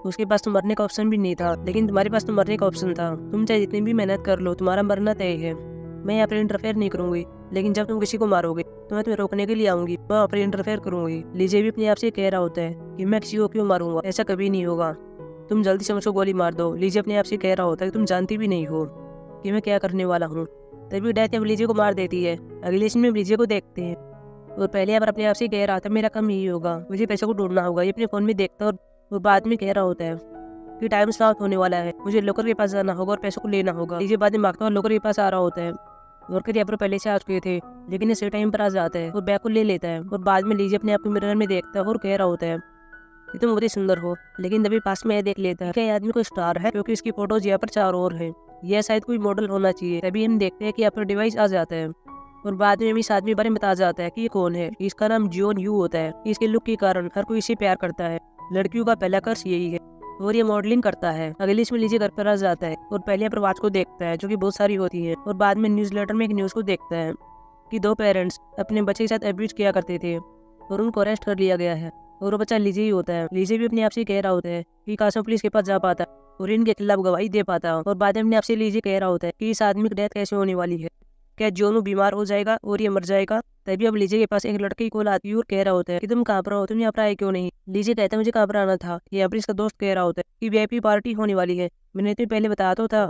उसके पास तो मरने का ऑप्शन भी नहीं था, लेकिन तुम्हारे पास तो मरने का ऑप्शन था। तुम चाहे जितनी भी मेहनत कर लो, तुम्हारा मरना तय है। मैं यहाँ पर इंटरफेयर नहीं करूंगी, लेकिन जब तुम किसी को मारोगे तो मैं तुम्हें रोकने के लिए आऊंगी, मैं यहाँ पर इंटरफेयर करूंगी। लीजे भी अपने आप से कह रहा होता है कि मैं किसी को क्यों मारूंगा, ऐसा कभी नहीं होगा, तुम जल्दी से मुझको गोली मार दो। लीजे अपने आप से कह रहा होता है कि तुम जानती भी नहीं हो कि मैं क्या करने वाला हूँ। तभी डैड अब लीजे को मार देती है। अगले सीन में लीजे को देखते हैं और पहले यहाँ पर अपने आप से कह रहा था मेरा काम यही होगा, मुझे पैसे को ढूंढना होगा। ये अपने फोन में देखता और बाद में कह रहा होता है कि टाइम समाप्त होने वाला है, मुझे लोकर के पास जाना होगा और पैसों को लेना होगा। लीजे बाद में मांगता और लोकर के पास आ रहा होता है। वर्कर यहाँ पर पहले से आ चुके थे लेकिन इस टाइम पर आ जाता है और बैग को ले लेता है। और बाद में लीजे अपने आप को मिरर में देखता है और कह रहा होता है कि तुम बहुत ही सुंदर हो। लेकिन तभी पास में देख लेता है कि ये आदमी कोई स्टार है क्योंकि इसकी फोटोज यहाँ पर 4 और है, यह शायद कोई मॉडल होना चाहिए। तभी हम देखते हैं कि यहाँ पर डिवाइस आ जाता है और बाद में इस आदमी बारे में बता जाता है कि ये कौन है। इसका नाम जियोन यू होता है। इसके लुक के कारण हर कोई इसे प्यार करता है, लड़कियों का पहला कर्ज यही है और ये मॉडलिंग करता है। अगले इसमें लीजे घर पर आ जाता है और पहले यहाँ पर वॉच को देखता है जो कि बहुत सारी होती है। और बाद में न्यूज़लेटर में एक न्यूज़ को देखता है कि 2 पेरेंट्स अपने बच्चे के साथ अब्यूज किया करते थे और उनको अरेस्ट कर लिया गया है और वो बच्चा लीजे ही होता है। लीजे भी अपने आप से कह रहा होता है कि काश मैं पुलिस के पास जा पाता और इनके खिलाफ गवाही दे पाता। और बाद में अपने आप से लीजे कह रहा होता है कि इस आदमी की डेथ कैसे होने वाली है, क्या जोनू बीमार हो जाएगा और ये मर जाएगा। तभी अब लीजे के पास एक लड़के की कॉल आती है और कह रहा होता है कि तुम कहाँ पर हो, तुम यहाँ पर आए क्यों नहीं। लीजे कहता है मुझे कहाँ पर आना था। यहाँ पर इसका दोस्त कह रहा होता है कि वीआईपी पार्टी होने वाली है, मैंने तुम्हें पहले बताया तो था।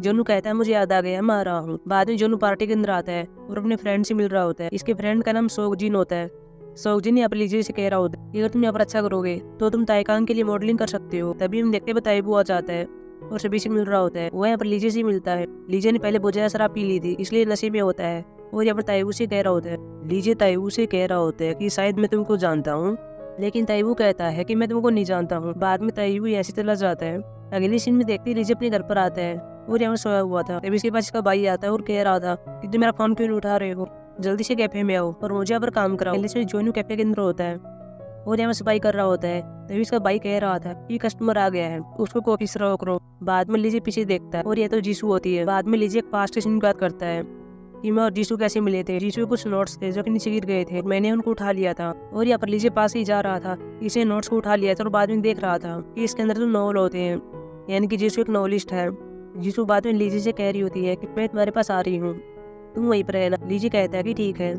जोनू कहता है मुझे याद आ गया, मैं आ रहा हूँ। बाद में जोनू पार्टी के अंदर आता है और अपने फ्रेंड से मिल रहा होता है। इसके फ्रेंड का नाम सोगजिन होता है। सोगजिन यहाँ पर लीजे से कह रहा होता है कि अगर तुम यहाँ पर अच्छा करोगे तो तुम ताइकांग के लिए मॉडलिंग कर सकते हो। तभी हम देखते हुए ताइबू आ जाता है और सभी से मिल रहा होता है। वो यहाँ पर लीजे से मिलता है। लीजे ने पहले बहुत ज्यादा शराब पी ली थी, इसलिए नशे में होता है और यहाँ पर ताइबू से कह रहा होता है। लीजे ताइबू से कह रहा होता है कि शायद मैं तुमको जानता हूँ, लेकिन ताइबू कहता है कि मैं तुमको नहीं जानता हूँ। बाद में ताइबू ऐसे चला जाता है। अगले सीन में देखते लीजे अपने घर पर आता है और यहाँ सोया हुआ था। तभी इसके पास इसका भाई आता है और कह रहा था कि तुम मेरा फोन क्यों नहीं उठा रहे हो, जल्दी से कैफे में आओ और मुझे यहाँ पर काम कराओ। पहले जोनू कैफे के अंदर होता है और यहाँ सफाई कर रहा होता है। तभी इसका भाई कह रहा था कि कस्टमर आ गया है, उसको कॉफी सर्व करो। बाद में लीजे पीछे देखता है और ये तो जीसू होती है। बाद में लीजे एक पास्ट स्टेशन की बात करता है कि मैं और जीसू कैसे मिले थे। जीसू कुछ नोट्स थे जो कि नीचे गिर गए थे, मैंने उनको उठा लिया था और यहाँ पर लीजे पास ही जा रहा था, इसे नोट्स को उठा लिया था और बाद में देख रहा था कि इसके अंदर तो नॉवल होते हैं, यानी कि जीसू एक नॉवलिस्ट है। जीसू बाद में लीजे से कह रही होती है कि मैं तुम्हारे पास आ रही हूँ, तुम वहीं पर रहना। लीजे कहता है कि ठीक है।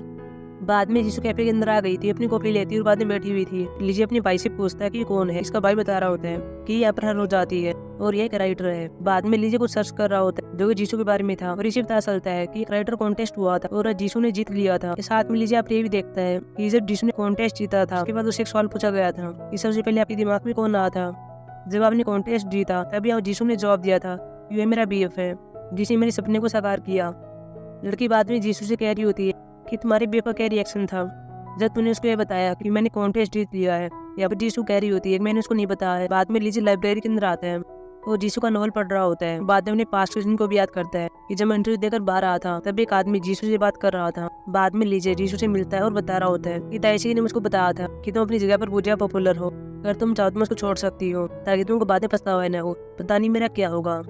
बाद में जीसू कैफे के अंदर आ गई थी, अपनी कॉफी लेती और बाद में बैठी हुई थी। लीजे अपने भाई से पूछता है कि कौन है। इसका भाई बता रहा होता है कि यहाँ पर हर रोज आती है और ये एक राइटर है। बाद में लीजे कुछ सर्च कर रहा होता है जो कि जीसू के बारे में था और इसे पता चलता है कि एक राइटर कॉन्टेस्ट हुआ था और जीसू ने जीत लिया था। साथ में लीजे आप ये भी देखता है कि जब जीसू ने कॉन्टेस्ट जीता था उसके बाद उसे एक सवाल पूछा गया था कि सबसे पहले आपके दिमाग में कौन आया था जब आपने कॉन्टेस्ट जीता। तभी जीसू ने जवाब दिया था ये मेरा बीएफ है जिसने मेरे सपने को साकार किया। लड़की बाद में जीसू से कह रही होती है कि तुम्हारे बीएफ का क्या रिएक्शन था जब तूने उसको ये बताया कि मैंने कॉन्टेस्ट जीत लिया है। यहाँ पर जीसू कह रही होती है मैंने उसको नहीं बताया है। बाद में लीजे लाइब्रेरी के अंदर आता है और जीसू का नॉवल पढ़ रहा होता है। बाद में अपने पास्ट क्वेश्चन को भी याद करता है कि जब मैं इंटरव्यू देकर बाहर आया था तब एक आदमी जीसू से बात कर रहा था। बाद में लीजे जीसू से मिलता है और बता रहा होता है कि ताइशी ने मुझको बताया था कि तुम अपनी जगह पर बहुत ज्यादा पॉपुलर हो, अगर तुम चाहो तो मैं उसको छोड़ सकती हो ताकि तुमको बातें पछतावा न हो। पता नहीं मेरा क्या होगा,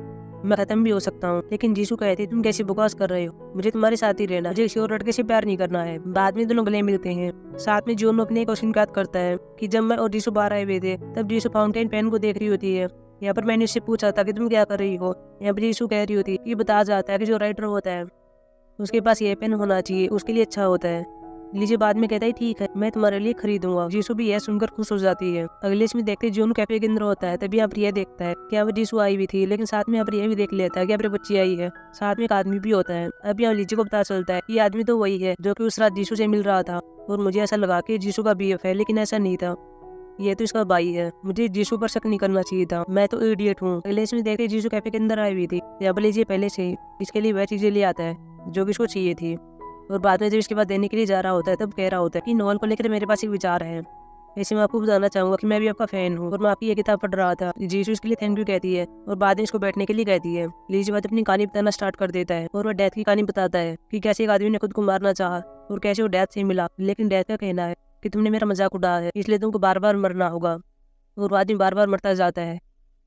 मैं खत्म भी हो सकता हूँ। लेकिन जीसू कहती तुम कैसी बकवास कर रहे हो, मुझे तुम्हारे साथ ही रहना, मुझे किसी और लड़के से प्यार नहीं करना है। बाद में दोनों गले मिलते हैं। साथ में जोनू अपने क्वेश्चन याद करता है कि जब मैं और जीसू बाहर आए हुए थे तब जीसू फाउंटेन पेन को देख रही होती है। यहाँ पर मैंने उससे पूछा था कि तुम क्या कर रही हो। यहाँ पर जीसू कह रही होती है, ये बता जाता है कि जो राइटर होता है उसके पास ये पेन होना चाहिए, उसके लिए अच्छा होता है। लीजे बाद में कहता है ठीक है मैं तुम्हारे लिए खरीदूंगा। जीसू भी यह सुनकर खुश हो जाती है। अगले इसमें देखते जोनू कैफे के अंदर होता है। तभी यहाँ पर यह देखता है कि यहाँ पर जीसू आई हुई थी, लेकिन साथ में यहाँ पर यह भी देख लेता है कि यहाँ पर बच्ची आई है। साथ में एक आदमी भी होता है। अब यहाँ लीजे को पता चलता है कि आदमी तो वही है जो कि उस रात जीसू से मिल रहा था और मुझे ऐसा लगा कि जीसू का बीएफ है, लेकिन ऐसा नहीं था, ये तो इसका भाई है। मुझे जीसू पर शक नहीं करना चाहिए था, मैं तो इडियट हूँ। अगले इसमें देखते जीसू कैफे के अंदर आई हुई थी। यहाँ पर लीजे पहले से ही इसके लिए वह चीजें ले आता है जो कि इसको चाहिए थी और बाद में जब इसके बाद देने के लिए जा रहा होता है तब कह रहा होता है कि नॉवल को लेकर मेरे पास एक विचार है। ऐसे मैं आपको बताना चाहूंगा कि मैं भी आपका फैन हूँ और मैं आपकी ये किताब पढ़ रहा था। जीसू इसके लिए थैंक यू कहती है और बाद में इसको बैठने के लिए कहती है। लीजे बाद अपनी कहानी बताना स्टार्ट कर देता है और वह डेथ की कहानी बताता है कि कैसे एक आदमी ने खुद को मारना चाहा और कैसे वो डेथ से मिला, लेकिन डेथ का कहना है कि तुमने मेरा मजाक उड़ाया है इसलिए तुमको बार बार मरना होगा। और आदमी बार बार मरता जाता है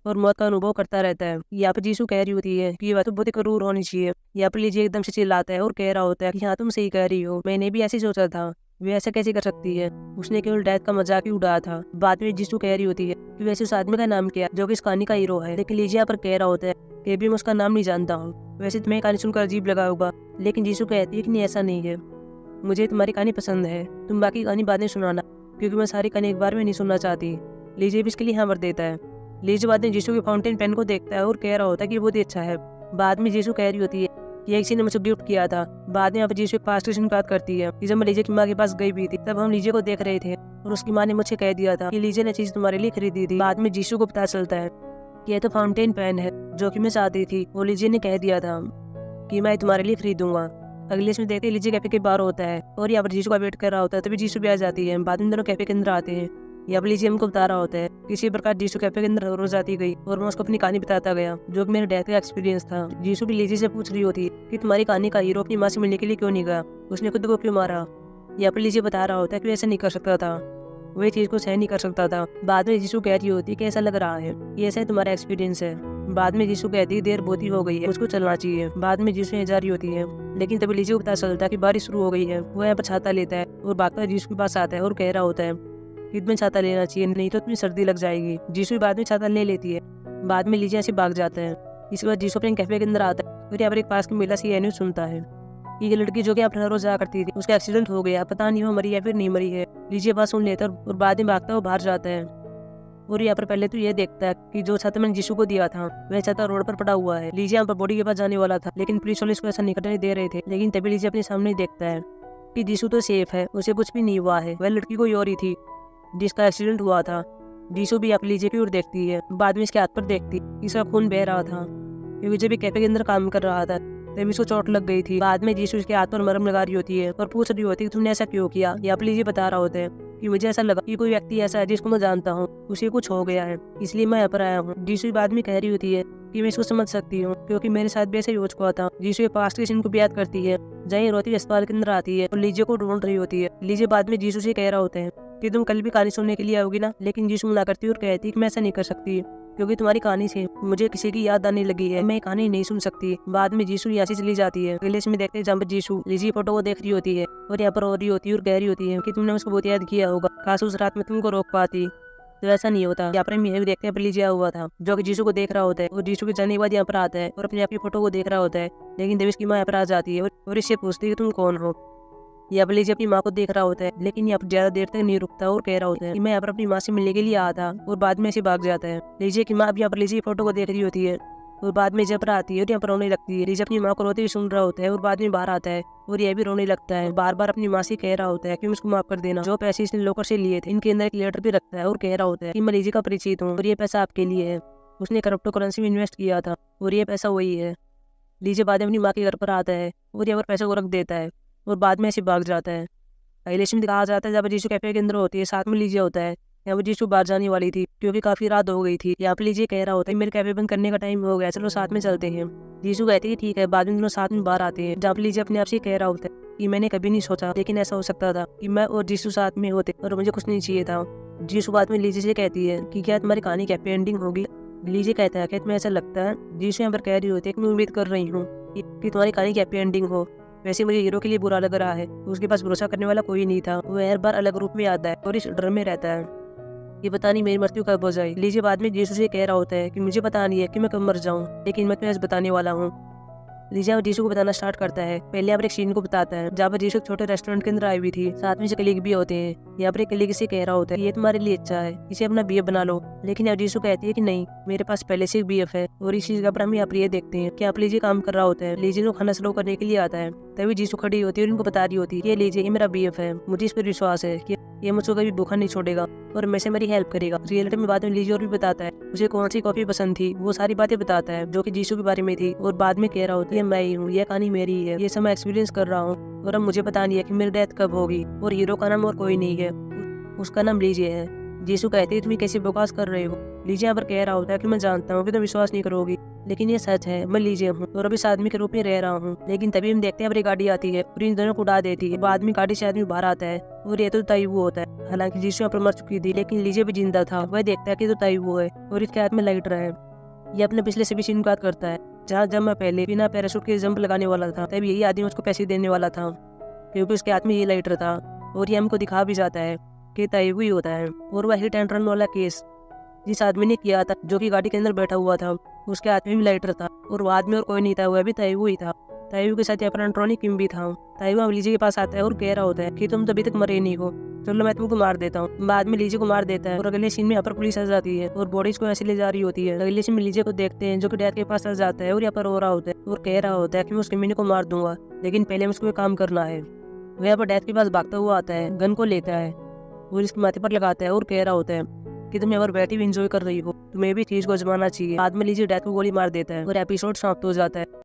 और मौत का अनुभव करता रहता है। यहाँ पर जीसू कह रही होती है कि ये बात तो बहुत ही क्रूर होनी चाहिए। यहाँ पर लीजे एकदम से चिल्लाता है और कह रहा होता है कि हाँ तुम सही कह रही हो, मैंने भी ऐसे सोचा था, वे ऐसा कैसे कर सकती है, उसने केवल डेथ का मजाक ही उड़ाया था। बाद में जीसू कह रही होती है कि वैसे उस आदमी का नाम क्या जो कि इस कहानी का हीरो है। लेकिन लीजे यहाँ पर कह रहा होता है कि भी मैं उसका नाम नहीं जानता हूँ। वैसे तुम्हें कहानी सुनकर अजीब लगा होगा, लेकिन जीसू कहती है कि नहीं ऐसा नहीं है, मुझे तुम्हारी कहानी पसंद है, तुम बाकी कहानी बाद में सुनाना क्योंकि मैं सारी कहानी एक बार में नहीं सुनना चाहती। लीजे भी इसके लिए हाँ भर देता है। लीजे बाद में जीसू के फाउंटेन पेन को देखता है और कह रहा होता है कि बहुत ही अच्छा है। बाद में जीसू कह रही होती है कि किसी ने मुझे गिफ्ट किया था। बाद में यहाँ पर जीसू एक पास्ट क्वेश्चन बात करती है कि जब मैं लीजे की माँ के पास गई भी थी तब हम लीजे को देख रहे थे और उसकी माँ ने मुझे कह दिया था कि लीजे ने चीज तुम्हारे लिए खरीदी थी। बाद में जीसू को पता चलता है कि यह तो फाउंटेन पेन है जो कि मैं चाहती थी, वो लीजे ने कह दिया था कि मैं तुम्हारे लिए खरीदूंगा। अगले इसमें देखते लीजे कैफे के बाहर होता है और यहाँ पर जीसू का वेट कर रहा होता है। तभी जीसू भी आ जाती है। बाद में दोनों कैफे के अंदर आते हैं। यहाँ पर लीजे हमको बता रहा होता है किसी प्रकार जीसू कैफे के अंदर रोज आती गई और मैं उसको अपनी कहानी बताता गया जो कि मेरे डेथ का एक्सपीरियंस था। जीसू भी लीजे से पूछ रही होती है कि तुम्हारी कहानी का हीरो अपनी माँ से मिलने के लिए क्यों नहीं गया, उसने खुद को क्यों मारा। यहाँ पर लीजे बता रहा होता है कि ऐसा नहीं कर सकता था, वही चीज को सहन नहीं कर सकता था। बाद में जीसू कह रही होती है कि ऐसा लग रहा है ये ऐसा तुम्हारा एक्सपीरियंस है। बाद में जीसू कहती है देर बहुत ही हो गई है, मुझको चलना चाहिए। बाद में जीसू यहाँ जा रही होती है, लेकिन तभी लीजे को पता चलता है कि बारिश शुरू हो गई है। वो यहाँ पर छाता लेता है और भागकर जीसू के पास आता है और कह रहा होता है कि तुम्हें छाता लेना चाहिए, नहीं तो तुम्हें सर्दी लग जाएगी। जीसू बाद में छाता ले लेती है। बाद में लीजे ऐसे भाग जाता है। इसके बाद जीसू अपने कैफे के अंदर आता है और यहाँ पर एक पास की महिला सी न्यूज सुनता है कि ये लड़की जो कि आप हर रोज जाया करती थी उसका एक्सीडेंट हो गया, पता नहीं वो मरी है फिर नहीं मरी है। लीजिए बात सुन लेता है और बाद में भागता है वो बाहर जाता है। और यहाँ पर पहले तो ये देखता है कि जो छाता मैंने जीशु को दिया था वह छाता रोड पर पड़ा हुआ है। लीजिए यहाँ पर बॉडी के पास जाने वाला था लेकिन पुलिस वाले इसको ऐसा निकलने दे रहे थे। लेकिन तभी लीजिए अपने सामने ही देखता है कि जीशु तो सेफ है, उसे कुछ भी नहीं हुआ है। वह लड़की कोई और ही थी जिसका एक्सीडेंट हुआ था। जीशु भी आप लीजिए की ओर देखती है, बाद में इसके हाथ पर देखती इसका खून बह रहा था क्योंकि जब कैफे के अंदर काम कर रहा था तभी इसको चोट लग गई थी। बाद में जीशु इसके हाथ पर मरहम लगा रही होती है और पूछ रही होती है कि तुमने ऐसा क्यों किया। या आप लीजिए बता रहा होता है कि मुझे ऐसा लगा कि कोई व्यक्ति ऐसा है जिसको मैं जानता हूँ, उसे कुछ हो गया है इसलिए मैं यहाँ पर आया हूँ। जीशु बाद में कह रही होती है कि मैं इसको समझ सकती हूँ क्योंकि मेरे साथ भी ऐसा ही हो चुका था। जीशु पास्ट के सीन को भी याद करती है जहीं रोती अस्पताल के अंदर आती है और लीजिए को ढूंढ रही होती है। लीजिए बाद में जीशु से कह रहा होता है कि तुम कल भी कहानी सुनने के लिए आओगी ना, लेकिन जीशु मना करती है और कहती है कि मैं ऐसा नहीं कर सकती क्योंकि तुम्हारी कहानी से मुझे किसी की याद आने लगी है, मैं कहानी नहीं सुन सकती। बाद में जीशु यहाँ से चली जाती है। अगले में देखते हैं जहाँ पर जीशु लीजिए फोटो को देख रही होती है और यहाँ पर रो रही होती है और कह रही होती है कि तुमने उसको बहुत याद किया होगा, काश उस रात में तुमको रोक पाती तो ऐसा नहीं होता। यहाँ पर हम ये भी देखते हैं लीजिए हुआ था जो कि जीशु को देख रहा होता है और जीशु के जाने के बाद यहाँ पर आता है और अपने आप की फोटो को देख रहा होता है। लेकिन देविश की माँ यहाँ पर आ जाती है और इससे पूछती है कि तुम कौन हो। यहाँ पर लीजिए अपनी माँ को देख रहा होता है लेकिन यहाँ पर ज्यादा देर तक नहीं रुकता और कह रहा होता है कि मैं यहाँ पर अपनी माँ से मिलने के लिए आया था और बाद में ऐसे भाग जाता है। लीजिए की माँ अब यहाँ पर लीजिए फोटो को देख रही होती है और बाद में जब पर आती है और यहाँ पर रोने लगती है। लीजिए अपनी माँ को रोते हुए सुन रहा होता है और बाद में बाहर आता है और यह भी रोने लगता है। बार बार अपनी माँ से कह रहा होता है कि उसको माफ कर देना, जो पैसे इसने लोकर से लिए थे इनके अंदर एक लेटर भी रखता है और कह रहा होता है कि मैं लीजिए का परिचित हूँ और ये पैसा आपके लिए है, उसने क्रिप्टो करेंसी में इन्वेस्ट किया था और ये पैसा वही है। लीजिए बाद में अपनी माँ के घर पर आता है और यहाँ पर पैसे को रख देता है और बाद में ऐसे भाग जाता है। पहले में दिखाया जाता है जब जीशु कैफे के अंदर होती है, साथ में लीजिए होता है। यहाँ पर जीशु बाहर जाने वाली थी क्योंकि काफी रात हो गई थी। यहाँ पे लीजिए कह रहा होता है मेरे कैफे बंद करने का टाइम हो गया, चलो साथ में चलते हैं। जीशु कहती है ठीक है। बाद में दोनों साथ में बाहर आते हैं जहाँ पे लीजिए अपने आप से कह रहा होता है कि मैंने कभी नहीं सोचा लेकिन ऐसा हो सकता था कि मैं और जीशु साथ में होते और मुझे कुछ नहीं चाहिए था। जीशु बाद में लीजिए से कहती है कि क्या तुम्हारी कहानी कैफे एंडिंग होगी। लीजिए कहता है कि तुम्हें ऐसा लगता है। जीशु यहाँ पर कह रही होती है कि मैं उम्मीद कर रही हूँ कि तुम्हारी कहानी कैफे एंडिंग हो। वैसे मुझे हीरो के लिए बुरा लग रहा है, उसके पास भरोसा करने वाला कोई नहीं था, वो हर बार अलग रूप में आता है और इस डर में रहता है ये पता नहीं मेरी मृत्यु कब हो जाए। लीजिए बाद में जीशु से कह रहा होता है कि मुझे पता नहीं है कि मैं कब मर जाऊं लेकिन मैं तुम्हें बताने वाला हूँ। लीजिए जीशु को बताना स्टार्ट करता है। पहले यहाँ पर एक सीन को बताता है जहाँ पर जीशु एक छोटे रेस्टोरेंट के अंदर आई हुई थी, साथ में से कलीग भी होते हैं। यहाँ पर एक कलीग से कह रहा होता है ये तुम्हारे लिए अच्छा है, इसे अपना बीएफ बना लो। लेकिन यहाँ जीशु कहती है कि नहीं, मेरे पास पहले से एक बीएफ है। और इस चीज का हम यहाँ पर ये देखते हैं कि आप लीजिए काम कर रहा होता है। लीजिए को खाना सर्व करने के लिए आता है तभी जीशु खड़ी होती है और इनको बता रही होती है ये लीजिए ये मेरा बीएफ है, मुझे इस पर विश्वास है कि ये मुझको कभी भूखा नहीं छोड़ेगा और मैं से मेरी हेल्प करेगा। रियलिटी में बाद में लीजिए और भी बताता है उसे कौन सी कॉफी पसंद थी, वो सारी बातें बताता है जो कि जीशु के बारे में थी। और बाद में कह रहा होता है मैं ही हूँ, ये कहानी मेरी ही है, ये सब मैं एक्सपीरियंस कर रहा हूँ और अब मुझे पता नहीं है कि मेरी डेथ कब होगी। और हीरो का नाम और कोई नहीं है, उसका नाम लीजिए है। जीशु कहते हैं तुम कैसे बकवास कर रहे हो। लीजिए यहाँ पर कह रहा होता है कि मैं जानता हूँ कि तुम विश्वास नहीं करोगी लेकिन ये सच है, मैं लीजिए हूँ और अभी इस आदमी के रूप में रह रहा हूँ। लेकिन तभी हम देखते हैं अब गाड़ी आती है और इन दोनों को उड़ा देती है। बाद में गाड़ी से आदमी बाहर आता है और ये तो ताइवू होता है। हालांकि जीशु यहाँ पर मर चुकी थी लेकिन लीजिए भी जिंदा था। वह देखता है कि तो ताइवू है और इसके हाथ में लाइटर है। ये अपने पिछले सभी सीन को याद करता है जहाँ जब मैं पहले बिना पैराशूट के जंप लगाने वाला था तब यही आदमी उसको पैसे देने वाला था क्योंकि उसके हाथ में ये लाइटर था। और ये हमको दिखा भी जाता है कि ताइवू ही होता है। और वह हिट एंड रन वाला केस जिस आदमी ने किया था जो कि गाड़ी के अंदर बैठा हुआ था उसके हाथ में भी लाइटर था और वो आदमी और कोई नहीं था, वह भी ताइवू ही था। ताइवू के साथ यहाँ पर एंट्रोनी किम भी था। ताइवू लीजिए के पास आता है और कह रहा होता है कि तुम तो अभी तक मरे नहीं हो, चलो मैं तुमको मार देता हूँ। बाद में लीजिए को मार देता है और अगले सीन में यहाँ पर पुलिस आ जाती है और बॉडीज को ऐसे ले जा रही होती है। अगले सीन में लीजिए को देखते हैं जो कि डैड के पास आ जाता है और यहाँ पर रो रहा होता है और कह रहा होता है कि मैं उस किमीने को मार दूंगा लेकिन पहले मुझको काम करना है। वह यहाँ पर डैड के पास भागता हुआ आता है, गन को लेता है और इसके माथे पर लगाता है और कह रहा होता है कि तुम यहाँ पर बैठी भी एंजॉय कर रही हो, तुम्हें भी चीज को आजमाना चाहिए। बाद में लीजिए डैड को गोली मार देता है और एपिसोड समाप्त हो जाता है।